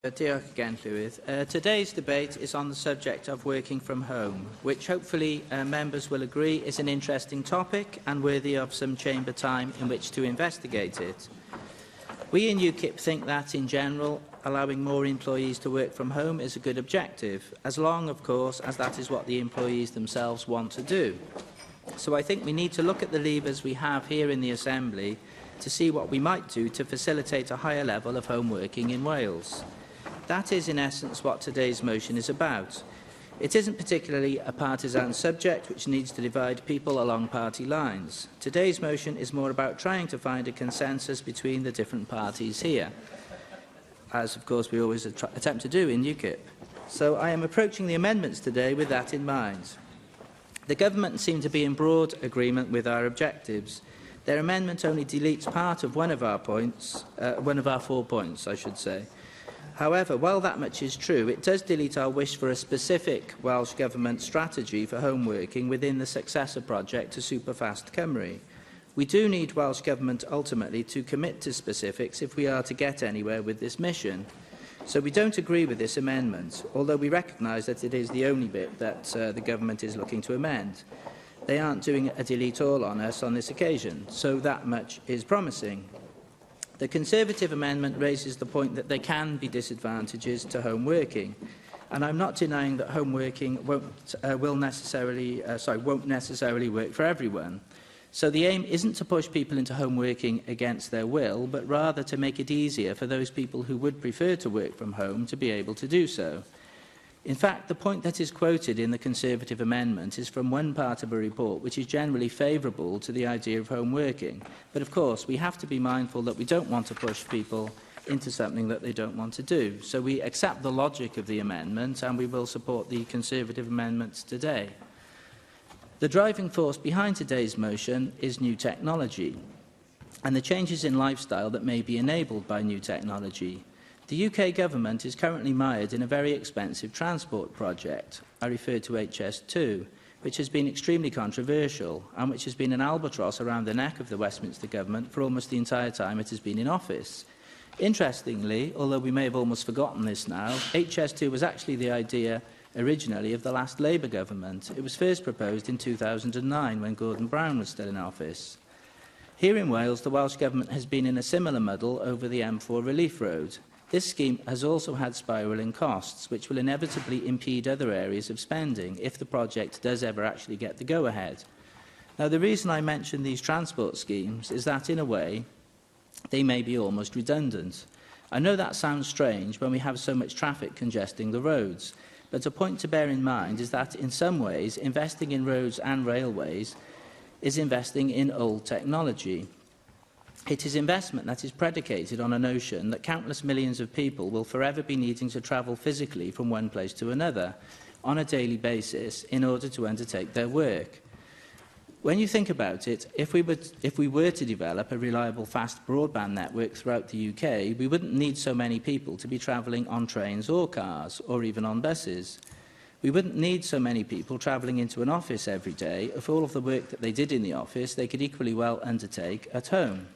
Diolch again, Llywydd. Today's debate is on the subject of working from home, which hopefully members will agree is an interesting topic and worthy of some chamber time in which to investigate it. We in UKIP think that, in general, allowing more employees to work from home is a good objective, as long, of course, as that is what the employees themselves want to do. So I think we need to look at the levers we have here in the Assembly to see what we might do to facilitate a higher level of home working in Wales. That is, in essence, what today's motion is about. It isn't particularly a partisan subject which needs to divide people along party lines. Today's motion is more about trying to find a consensus between the different parties here, as, of course, we always attempt to do in UKIP. So I am approaching the amendments today with that in mind. The government seem to be in broad agreement with our objectives. Their amendment only deletes part of one of our 4 points, I should say. However, while that much is true, it does delete our wish for a specific Welsh Government strategy for home working within the successor project to Superfast Cymru. We do need Welsh Government ultimately to commit to specifics if we are to get anywhere with this mission. So we don't agree with this amendment, although we recognise that it is the only bit that the Government is looking to amend. They aren't doing a delete all on us on this occasion, so that much is promising. The Conservative amendment raises the point that there can be disadvantages to home working, and I'm not denying that home working won't necessarily work for everyone. So the aim isn't to push people into home working against their will, but rather to make it easier for those people who would prefer to work from home to be able to do so. In fact, the point that is quoted in the Conservative amendment is from one part of a report which is generally favourable to the idea of home working. But of course, we have to be mindful that we don't want to push people into something that they don't want to do. So we accept the logic of the amendment and we will support the Conservative amendments today. The driving force behind today's motion is new technology and the changes in lifestyle that may be enabled by new technology. The UK Government is currently mired in a very expensive transport project. I refer to HS2, which has been extremely controversial and which has been an albatross around the neck of the Westminster Government for almost the entire time it has been in office. Interestingly, although we may have almost forgotten this now, HS2 was actually the idea originally of the last Labour Government. It was first proposed in 2009 when Gordon Brown was still in office. Here in Wales, the Welsh Government has been in a similar muddle over the M4 relief road. This scheme has also had spiralling costs, which will inevitably impede other areas of spending if the project does ever actually get the go-ahead. Now, the reason I mention these transport schemes is that, in a way, they may be almost redundant. I know that sounds strange when we have so much traffic congesting the roads, but a point to bear in mind is that, in some ways, investing in roads and railways is investing in old technology. It is investment that is predicated on a notion that countless millions of people will forever be needing to travel physically from one place to another on a daily basis in order to undertake their work. When you think about it, if we were to develop a reliable fast broadband network throughout the UK, we wouldn't need so many people to be travelling on trains or cars, or even on buses. We wouldn't need so many people travelling into an office every day if all of the work that they did in the office they could equally well undertake at home.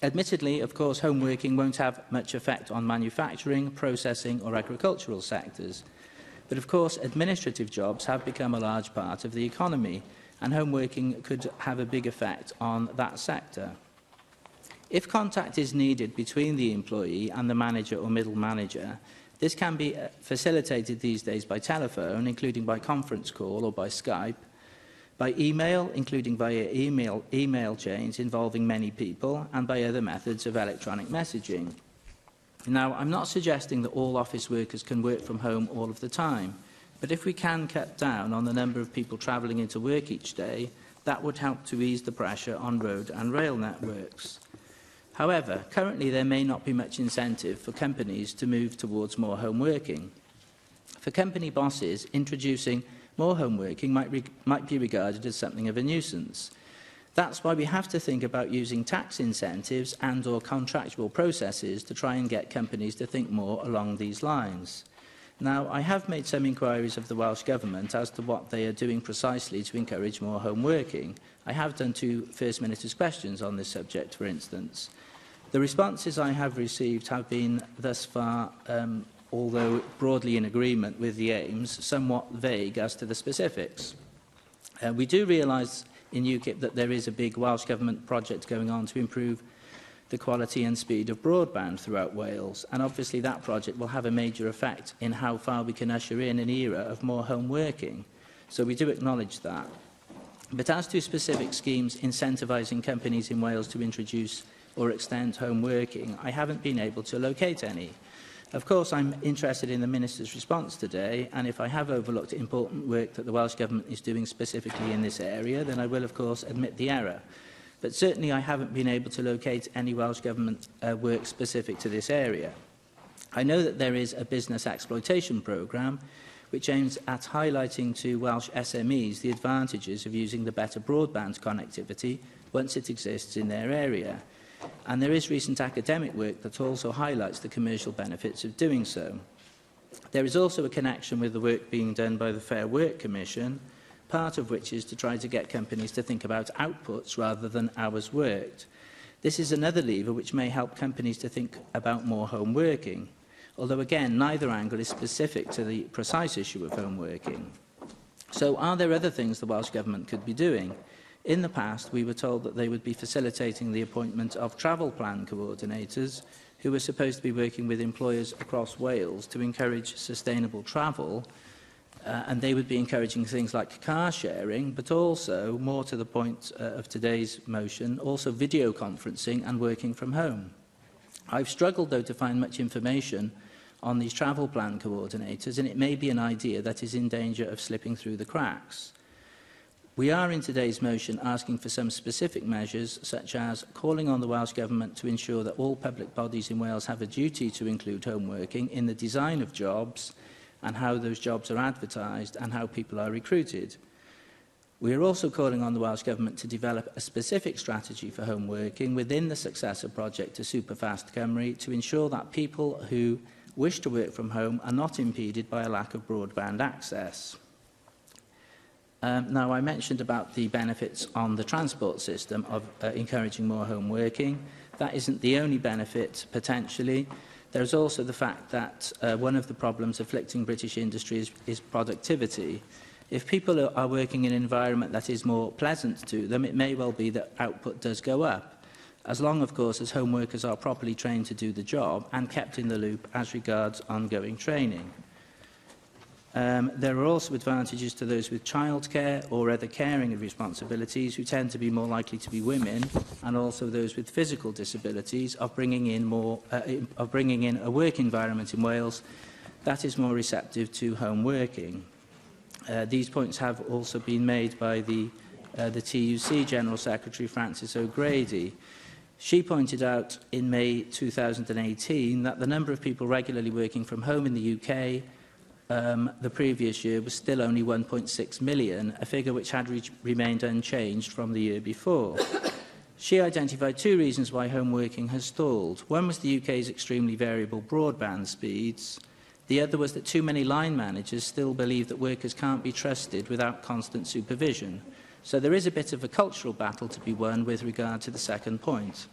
Admittedly, of course, home working won't have much effect on manufacturing, processing or agricultural sectors. But of course, administrative jobs have become a large part of the economy, and home working could have a big effect on that sector. If contact is needed between the employee and the manager or middle manager, this can be facilitated these days by telephone, including by conference call or by Skype, by email, including via email chains involving many people, and by other methods of electronic messaging. Now, I'm not suggesting that all office workers can work from home all of the time, but if we can cut down on the number of people travelling into work each day, that would help to ease the pressure on road and rail networks. However, currently there may not be much incentive for companies to move towards more home working. For company bosses, introducing more home working might be regarded as something of a nuisance. That's why we have to think about using tax incentives and/or contractual processes to try and get companies to think more along these lines. Now, I have made some inquiries of the Welsh Government as to what they are doing precisely to encourage more home working. I have done 2 first-ministers' questions on this subject, for instance. The responses I have received have been thus far, although broadly in agreement with the aims, somewhat vague as to the specifics. We do realise in UKIP that there is a big Welsh Government project going on to improve the quality and speed of broadband throughout Wales, and obviously that project will have a major effect in how far we can usher in an era of more home working. So we do acknowledge that. But as to specific schemes incentivising companies in Wales to introduce or extend home working, I haven't been able to locate any. Of course, I'm interested in the Minister's response today, and if I have overlooked important work that the Welsh Government is doing specifically in this area, then I will, of course, admit the error. But certainly I haven't been able to locate any Welsh Government work specific to this area. I know that there is a business exploitation programme which aims at highlighting to Welsh SMEs the advantages of using the better broadband connectivity once it exists in their area. And there is recent academic work that also highlights the commercial benefits of doing so. There is also a connection with the work being done by the Fair Work Commission, part of which is to try to get companies to think about outputs rather than hours worked. This is another lever which may help companies to think about more home working, although again, neither angle is specific to the precise issue of home working. So are there other things the Welsh Government could be doing? In the past, we were told that they would be facilitating the appointment of travel plan coordinators who were supposed to be working with employers across Wales to encourage sustainable travel, and they would be encouraging things like car sharing, but also, more to the point of today's motion, also video conferencing and working from home. I've struggled, though, to find much information on these travel plan coordinators, and it may be an idea that is in danger of slipping through the cracks. We are in today's motion asking for some specific measures, such as calling on the Welsh Government to ensure that all public bodies in Wales have a duty to include home working in the design of jobs and how those jobs are advertised and how people are recruited. We are also calling on the Welsh Government to develop a specific strategy for home working within the successor project to Superfast Cymru to ensure that people who wish to work from home are not impeded by a lack of broadband access. Now, I mentioned about the benefits on the transport system of encouraging more home working. That isn't the only benefit, potentially. There's also the fact that one of the problems afflicting British industry is productivity. If people are working in an environment that is more pleasant to them, it may well be that output does go up, as long, of course, as home workers are properly trained to do the job and kept in the loop as regards ongoing training. There are also advantages to those with childcare or other caring responsibilities who tend to be more likely to be women, and also those with physical disabilities of bringing in a work environment in Wales that is more receptive to home working. These points have also been made by the TUC General Secretary Frances O'Grady. She pointed out in May 2018 that the number of people regularly working from home in the UK the previous year was still only 1.6 million, a figure which had remained unchanged from the year before. She identified two reasons why home working has stalled. One was the UK's extremely variable broadband speeds. The other was that too many line managers still believe that workers can't be trusted without constant supervision. So there is a bit of a cultural battle to be won with regard to the second point.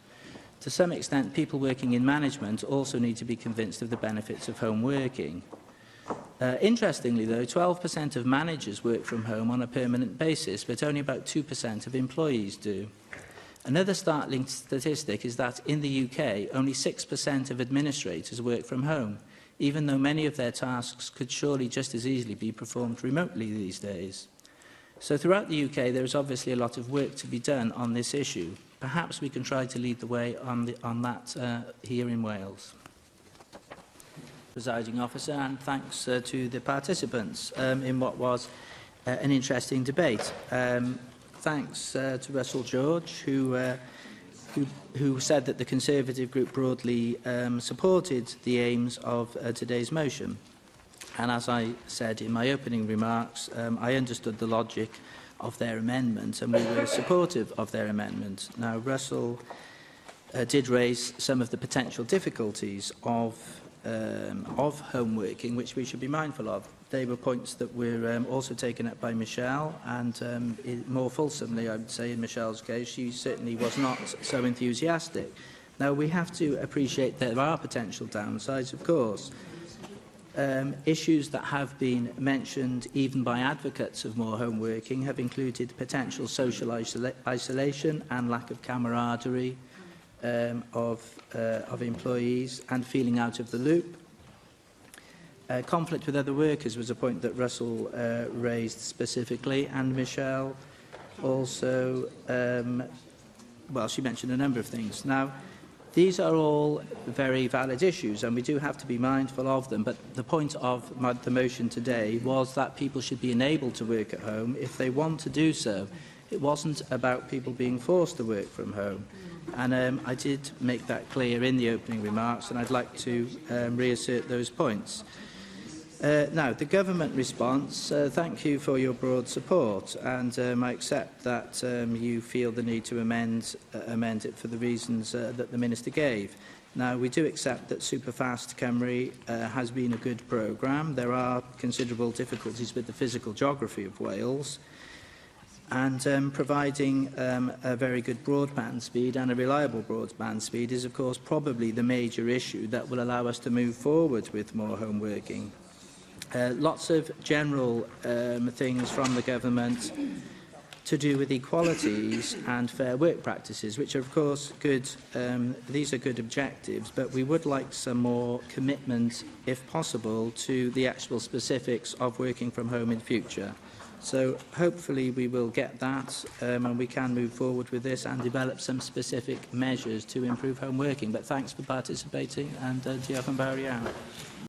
To some extent, people working in management also need to be convinced of the benefits of home working. Interestingly, though, 12% of managers work from home on a permanent basis, but only about 2% of employees do. Another startling statistic is that in the UK, only 6% of administrators work from home, even though many of their tasks could surely just as easily be performed remotely these days. So throughout the UK, there is obviously a lot of work to be done on this issue. Perhaps we can try to lead the way on that here in Wales. Presiding Officer, and thanks to the participants in what was an interesting debate. Thanks to Russell George, who said that the Conservative group broadly supported the aims of today's motion. And as I said in my opening remarks, I understood the logic of their amendment, and we were supportive of their amendment. Now, Russell did raise some of the potential difficulties of home working, which we should be mindful of. They were points that were also taken up by Michelle, and more fulsomely, I would say, in Michelle's case, she certainly was not so enthusiastic. Now, we have to appreciate there are potential downsides, of course. Issues that have been mentioned even by advocates of more home working have included potential social isolation and lack of camaraderie of employees and feeling out of the loop. Conflict with other workers was a point that Russell raised specifically, and Michelle also, well, she mentioned a number of things. Now, these are all very valid issues, and we do have to be mindful of them, but the point of the motion today was that people should be enabled to work at home if they want to do so. It wasn't about people being forced to work from home. And I did make that clear in the opening remarks, and I'd like to reassert those points. Now, the government response, thank you for your broad support, and I accept that you feel the need to amend it for the reasons that the Minister gave. Now, we do accept that Superfast Cymru has been a good programme. There are considerable difficulties with the physical geography of Wales, and providing a very good broadband speed and a reliable broadband speed is, of course, probably the major issue that will allow us to move forward with more home working. Lots of general things from the government to do with equalities and fair work practices, which are, of course, good. These are good objectives, but we would like some more commitment, if possible, to the actual specifics of working from home in future. So hopefully we will get that and we can move forward with this and develop some specific measures to improve home working. But thanks for participating, and diolch yn fawr iawn.